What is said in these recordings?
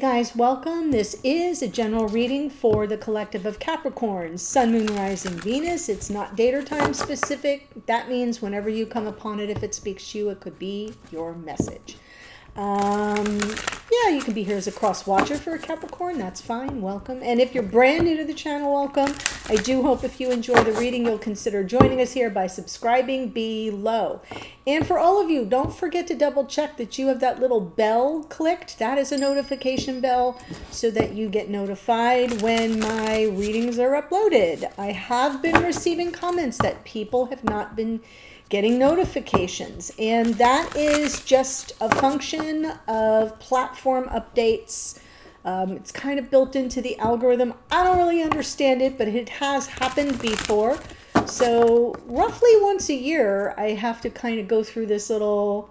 guys, welcome. This is a general reading for the collective of Capricorn, Sun, Moon, Rising, Venus. It's not date or time specific. That means whenever you come upon it, if it speaks to you, it could be your message. Yeah, you can be here as a cross watcher for a Capricorn. That's fine. Welcome. And if you're brand new to the channel, welcome. I do hope if you enjoy the reading, you'll consider joining us here by subscribing below. And for all of you, don't forget to double check that you have that little bell clicked. That is a notification bell so that you get notified when my readings are uploaded. I have been receiving comments that people have not been getting notifications, and that is just a function of platform updates. It's kind of built into the algorithm. I don't really understand it, but it has happened before. So roughly once a year, I have to kind of go through this little,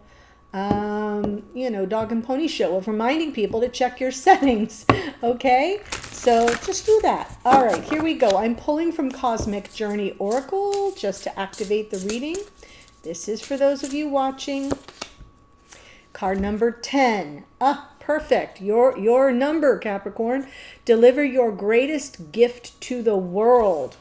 dog and pony show of reminding people to check your settings. Okay, so just do that. All right, here we go. I'm pulling from Cosmic Journey Oracle just to activate the reading. This is for those of you watching. Card number 10. Perfect. Your number, Capricorn. Deliver your greatest gift to the world.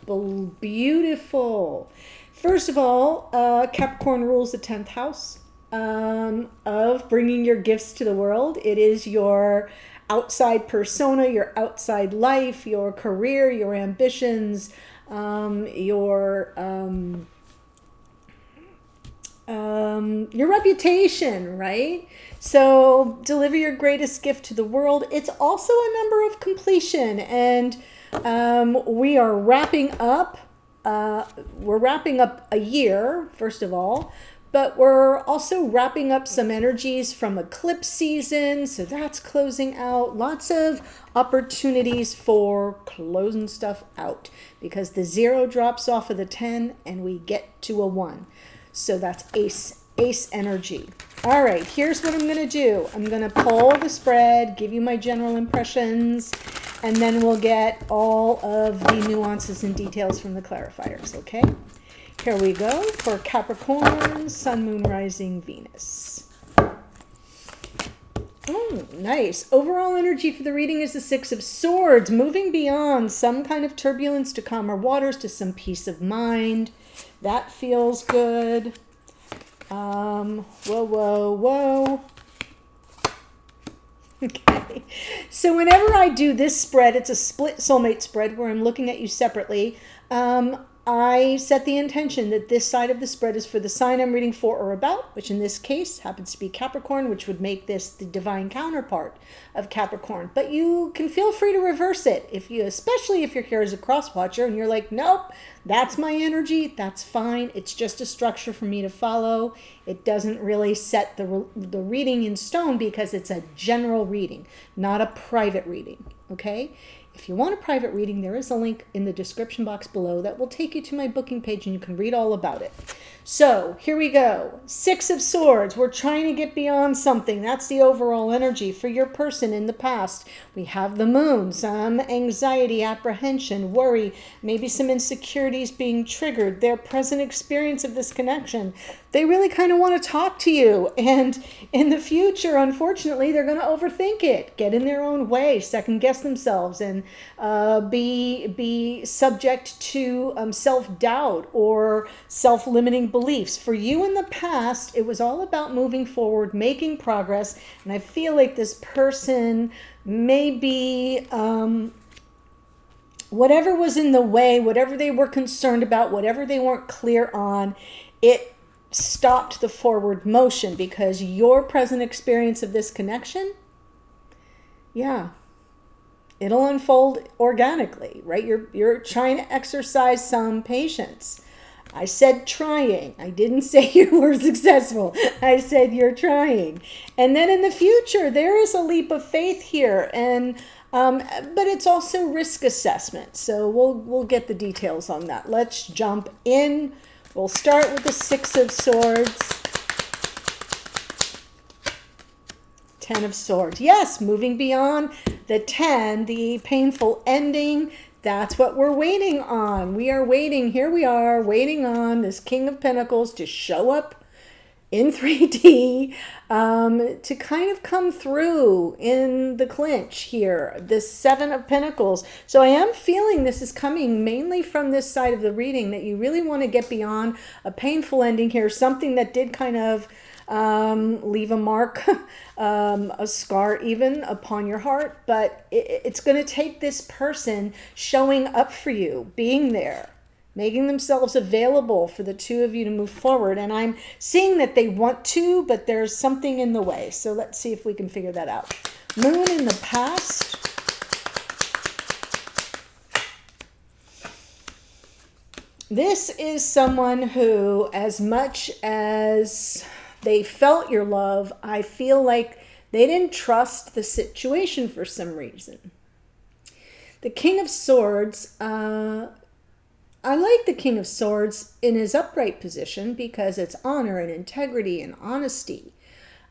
Beautiful. First of all, Capricorn rules the 10th house of bringing your gifts to the world. It is your outside persona, your outside life, your career, your ambitions, your reputation, right? So deliver your greatest gift to the world. It's also a number of completion, and we are wrapping up. We're wrapping up a year, first of all, but we're also wrapping up some energies from eclipse season, so that's closing out. Lots of opportunities for closing stuff out because the 0 drops off of the 10 and we get to a 1. So that's ace energy. All right, here's what I'm going to do. I'm going to pull the spread, give you my general impressions, and then we'll get all of the nuances and details from the clarifiers, okay? Here we go for Capricorn, Sun, Moon, Rising, Venus. Oh, nice. Overall energy for the reading is the 6 of Swords, moving beyond some kind of turbulence to calmer waters to some peace of mind. That feels good. Whoa. Okay. So whenever I do this spread, it's a split soulmate spread where I'm looking at you separately. I set the intention that this side of the spread is for the sign I'm reading for or about, which in this case happens to be Capricorn, which would make this the divine counterpart of Capricorn. But you can feel free to reverse it, especially if you're here as a cross watcher and you're like, nope, that's my energy, that's fine. It's just a structure for me to follow. It doesn't really set the reading in stone because it's a general reading, not a private reading, okay? If you want a private reading, there is a link in the description box below that will take you to my booking page and you can read all about it. So here we go. 6 of Swords. We're trying to get beyond something. That's the overall energy for your person in the past. We have the Moon, some anxiety, apprehension, worry, maybe some insecurities being triggered, their present experience of this connection. They really kind of want to talk to you. And in the future, unfortunately, they're going to overthink it, get in their own way, second guess themselves, and be subject to self-doubt or self-limiting beliefs. For you in the past, it was all about moving forward, making progress, and I feel like this person may be whatever was in the way, whatever they were concerned about, whatever they weren't clear on, it stopped the forward motion because your present experience of this connection, it'll unfold organically, right? You're trying to exercise some patience. I said trying. I didn't say you were successful. I said you're trying. And then in the future, there is a leap of faith here, and but it's also risk assessment. So we'll get the details on that. Let's jump in. We'll start with the 6 of Swords. 10 of Swords. Yes, moving beyond the 10, the painful ending. That's what we're waiting on. We are waiting. Here we are waiting on this King of Pentacles to show up in 3D to kind of come through in the clinch here, this Seven of Pentacles. So I am feeling this is coming mainly from this side of the reading, that you really want to get beyond a painful ending here, something that did kind of leave a mark, a scar even upon your heart. But it's going to take this person showing up for you, being there, making themselves available for the two of you to move forward. And I'm seeing that they want to, but there's something in the way. So let's see if we can figure that out. Moon in the past. This is someone who, as much as they felt your love, I feel like they didn't trust the situation for some reason. The King of Swords, I like the King of Swords in his upright position because it's honor and integrity and honesty,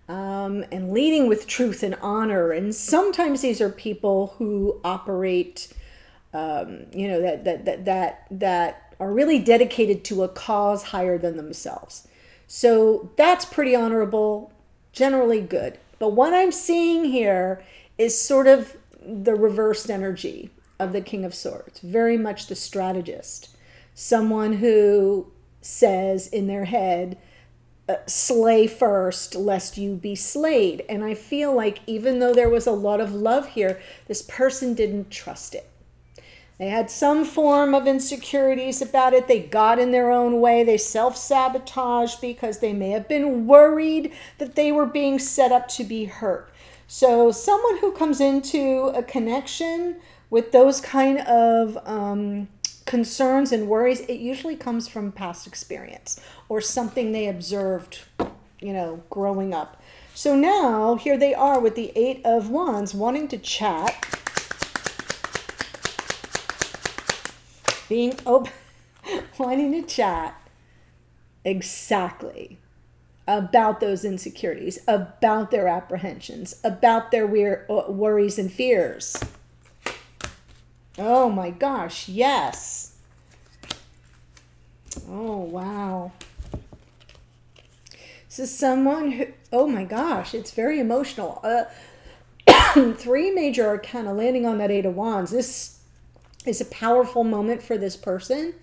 and leading with truth and honor. And sometimes these are people who operate, that are really dedicated to a cause higher than themselves. So that's pretty honorable, generally good. But what I'm seeing here is sort of the reversed energy of the King of Swords, very much the strategist. Someone who says in their head, slay first, lest you be slayed. And I feel like even though there was a lot of love here, this person didn't trust it. They had some form of insecurities about it. They got in their own way. They self-sabotaged because they may have been worried that they were being set up to be hurt. So someone who comes into a connection with those kind of concerns and worries, it usually comes from past experience or something they observed, growing up. So now here they are with the Eight of Wands, wanting to chat, being open, wanting to chat exactly about those insecurities, about their apprehensions, about their worries and fears. Oh my gosh, yes. Oh, wow. This is someone who, oh my gosh, it's very emotional. 3 major arcana landing on that Eight of Wands. This is a powerful moment for this person.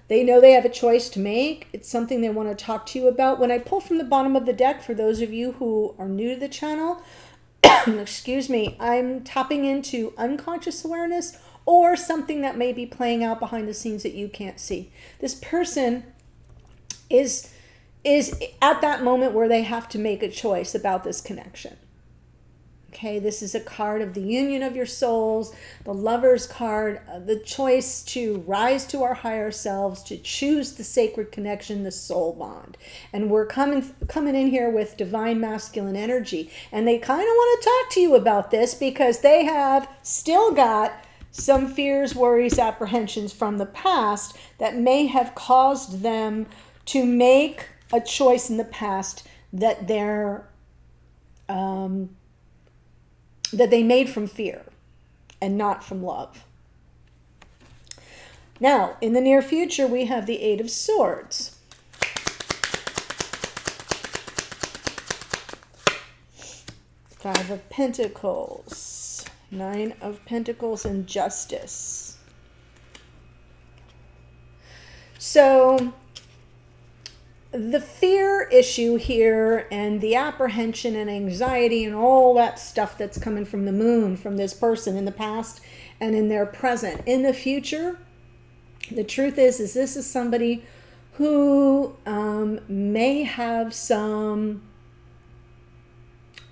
They know they have a choice to make. It's something they want to talk to you about. When I pull from the bottom of the deck, for those of you who are new to the channel, excuse me, I'm tapping into unconscious awareness or something that may be playing out behind the scenes that you can't see. This person is at that moment where they have to make a choice about this connection. Okay, this is a card of the union of your souls, the Lover's card, the choice to rise to our higher selves, to choose the sacred connection, the soul bond. And we're coming in here with divine masculine energy. And they kind of want to talk to you about this because they have still got some fears, worries, apprehensions from the past that may have caused them to make a choice in the past that they made from fear and not from love. Now, in the near future, we have the Eight of Swords. Five of Pentacles, Nine of Pentacles, and Justice. So the fear issue here and the apprehension and anxiety and all that stuff that's coming from the moon, from this person in the past and in their present. In the future, the truth is this is somebody who may have some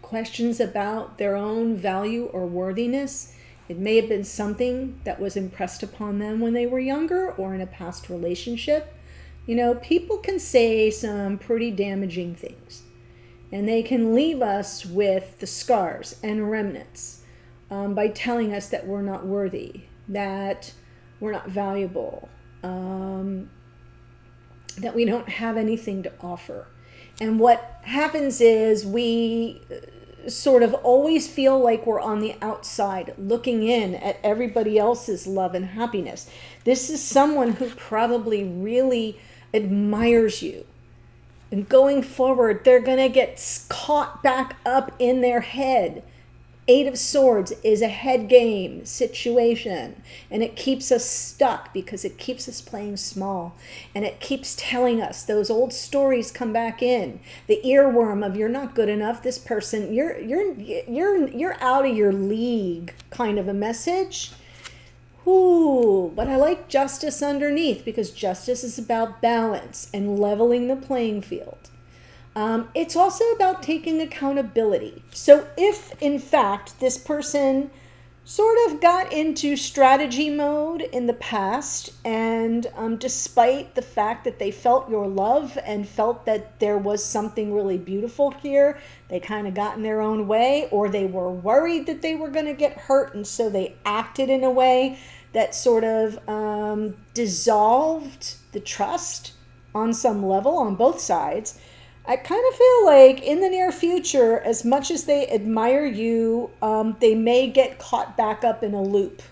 questions about their own value or worthiness. It may have been something that was impressed upon them when they were younger or in a past relationship. People can say some pretty damaging things, and they can leave us with the scars and remnants by telling us that we're not worthy, that we're not valuable, that we don't have anything to offer. And what happens is we sort of always feel like we're on the outside looking in at everybody else's love and happiness. This is someone who probably really admires you And going forward, they're going to get caught back up in their head. Eight of Swords is a head game situation, and it keeps us stuck because it keeps us playing small, and it keeps telling us those old stories come back in. The earworm of you're not good enough, this person, you're out of your league kind of a message. Ooh, but I like Justice underneath because Justice is about balance and leveling the playing field. It's also about taking accountability. So if, in fact, this person sort of got into strategy mode in the past, and despite the fact that they felt your love and felt that there was something really beautiful here, they kind of got in their own way, or they were worried that they were going to get hurt, and so they acted in a way that sort of dissolved the trust on some level on both sides. I kind of feel like in the near future, as much as they admire you, they may get caught back up in a loop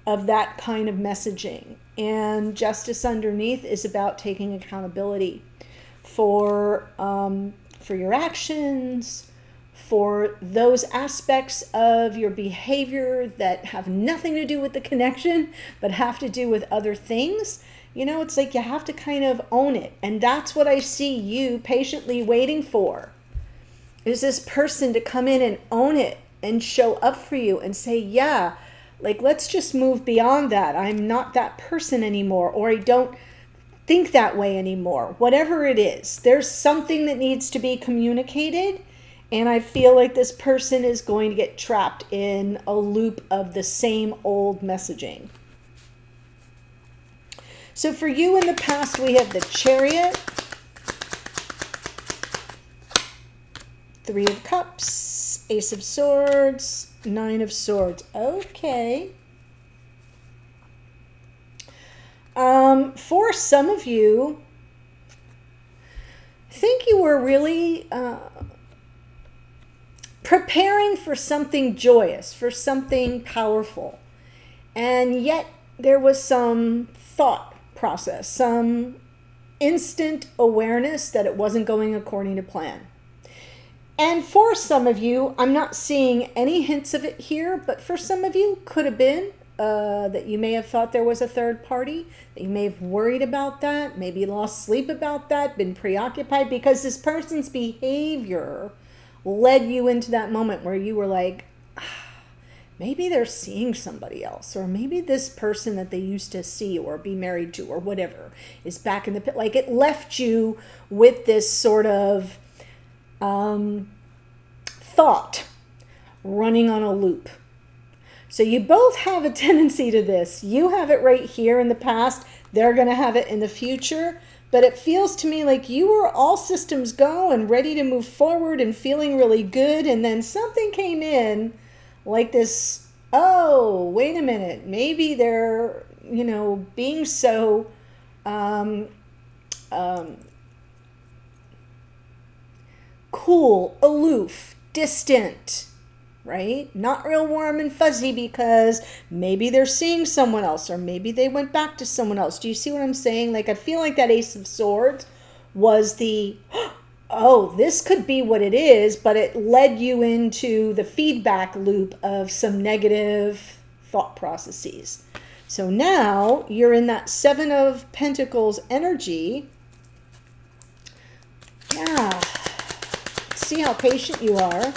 of that kind of messaging. And Justice underneath is about taking accountability for your actions, for those aspects of your behavior that have nothing to do with the connection, but have to do with other things. You know, it's like you have to kind of own it. And that's what I see you patiently waiting for. Is this person to come in and own it and show up for you and say, yeah, like, let's just move beyond that. I'm not that person anymore, or I don't think that way anymore. Whatever it is, there's something that needs to be communicated. And I feel like this person is going to get trapped in a loop of the same old messaging. So for you in the past, we have the Chariot, Three of Cups, Ace of Swords, Nine of Swords. Okay. For some of you, I think you were really preparing for something joyous, for something powerful. And yet there was some thought process, some instant awareness that it wasn't going according to plan. And for some of you, I'm not seeing any hints of it here, but for some of you, could have been that you may have thought there was a third party, that you may have worried about that, maybe lost sleep about that, been preoccupied because this person's behavior led you into that moment where you were like, maybe they're seeing somebody else, or maybe this person that they used to see or be married to or whatever is back in the pit. Like, it left you with this sort of thought running on a loop. So you both have a tendency to this. You have it right here in the past. They're going to have it in the future. But it feels to me like you were all systems go and ready to move forward and feeling really good. And then something came in like this, oh, wait a minute. Maybe they're, being so cool, aloof, distant, right? Not real warm and fuzzy because maybe they're seeing someone else, or maybe they went back to someone else. Do you see what I'm saying? Like, I feel like that Ace of Swords was the, oh, this could be what it is, but it led you into the feedback loop of some negative thought processes. So now you're in that Seven of Pentacles energy. Yeah. See how patient you are.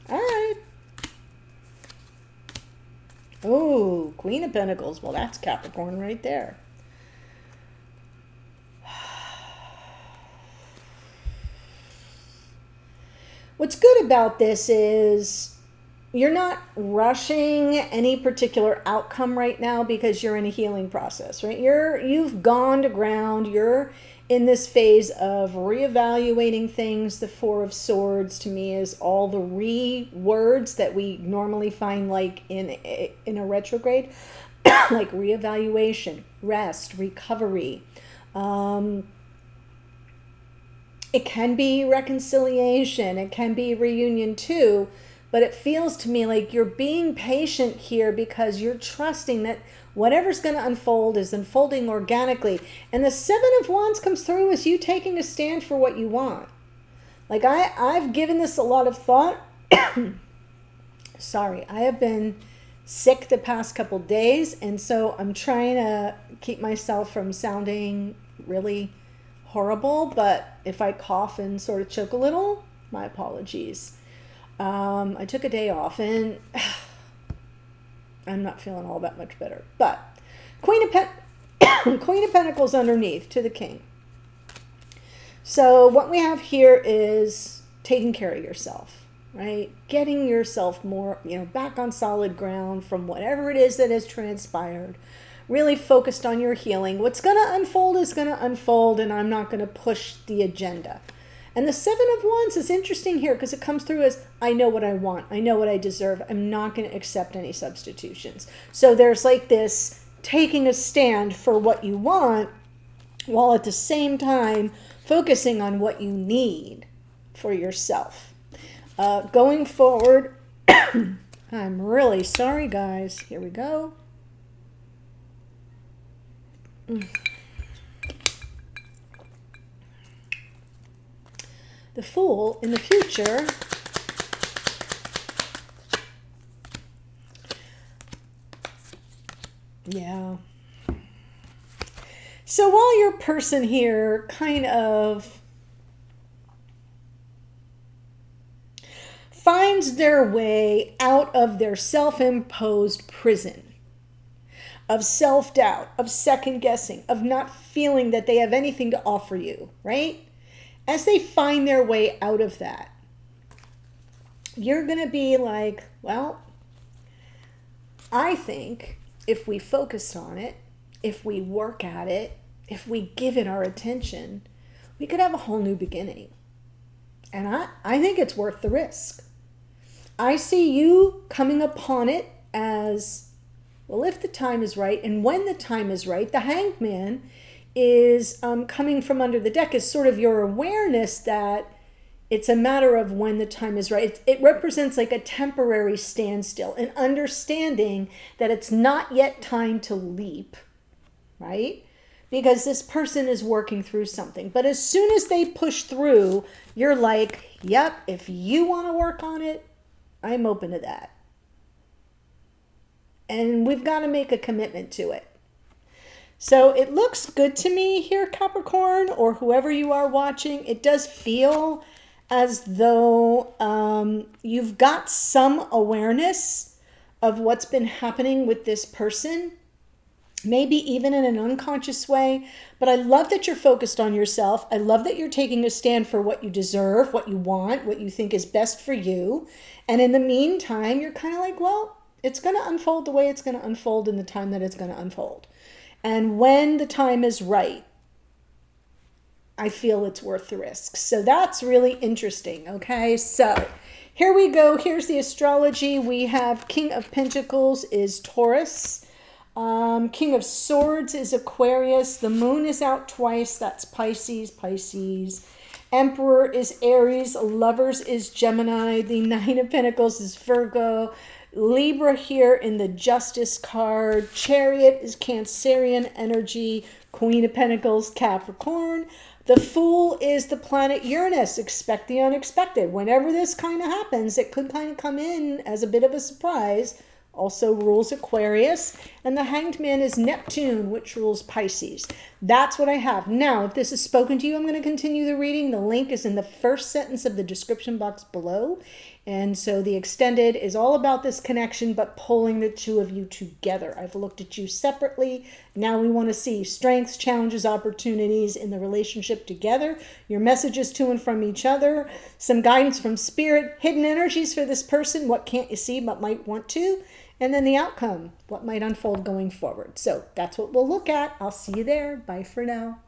All right. Oh, Queen of Pentacles. Well, that's Capricorn right there. What's good about this is you're not rushing any particular outcome right now because you're in a healing process, right? You've gone to ground. You're in this phase of reevaluating things. The Four of Swords to me is all the words that we normally find like in a retrograde, like reevaluation, rest, recovery. It can be reconciliation. It can be reunion too. But it feels to me like you're being patient here because you're trusting that whatever's going to unfold is unfolding organically. And the Seven of Wands comes through as you taking a stand for what you want. Like I've given this a lot of thought. Sorry, I have been sick the past couple days, and so I'm trying to keep myself from sounding really horrible, but if I cough and sort of choke a little, my apologies. I took a day off, and I'm not feeling all that much better. But Queen of Pentacles underneath to the King. So what we have here is taking care of yourself, right? Getting yourself more, back on solid ground from whatever it is that has transpired. Really focused on your healing. What's going to unfold is going to unfold, and I'm not going to push the agenda. And the Seven of Wands is interesting here because it comes through as, I know what I want. I know what I deserve. I'm not going to accept any substitutions. So there's like this taking a stand for what you want while at the same time focusing on what you need for yourself. Going forward, I'm really sorry, guys. Here we go. The Fool in the future So while your person here kind of finds their way out of their self-imposed prison of self-doubt, of second-guessing, of not feeling that they have anything to offer you, right? As they find their way out of that, you're going to be like, well, I think if we focus on it, if we work at it, if we give it our attention, we could have a whole new beginning. And I think it's worth the risk. I see you coming upon it as, well, if the time is right, and when the time is right. The Hanged Man is coming from under the deck as sort of your awareness that it's a matter of when the time is right. It represents like a temporary standstill, an understanding that it's not yet time to leap, right? Because this person is working through something. But as soon as they push through, you're like, yep, if you want to work on it, I'm open to that. And we've got to make a commitment to it. So it looks good to me here, Capricorn, or whoever you are watching. It does feel as though you've got some awareness of what's been happening with this person, maybe even in an unconscious way. But I love that you're focused on yourself. I love that you're taking a stand for what you deserve, what you want, what you think is best for you. And in the meantime, you're kind of like, well, it's going to unfold the way it's going to unfold in the time that it's going to unfold. And when the time is right, I feel it's worth the risk. So that's really interesting. Okay, so here we go. Here's the astrology. We have King of Pentacles is Taurus. King of Swords is Aquarius. The moon is out twice. That's Pisces. Emperor is Aries. Lovers is Gemini. The Nine of Pentacles is Virgo. Libra here in the Justice card. Chariot is Cancerian energy. Queen of Pentacles, Capricorn. The Fool is the planet Uranus. Expect the unexpected. Whenever this kind of happens, it could kind of come in as a bit of a surprise. Also rules Aquarius. And the Hanged Man is Neptune, which rules Pisces. That's what I have. Now, if this is spoken to you, I'm going to continue the reading. The link is in the first sentence of the description box below. And so the extended is all about this connection, but pulling the two of you together. I've looked at you separately. Now we want to see strengths, challenges, opportunities in the relationship together, your messages to and from each other, some guidance from spirit, hidden energies for this person, what can't you see but might want to, and then the outcome, what might unfold going forward. So that's what we'll look at. I'll see you there. Bye for now.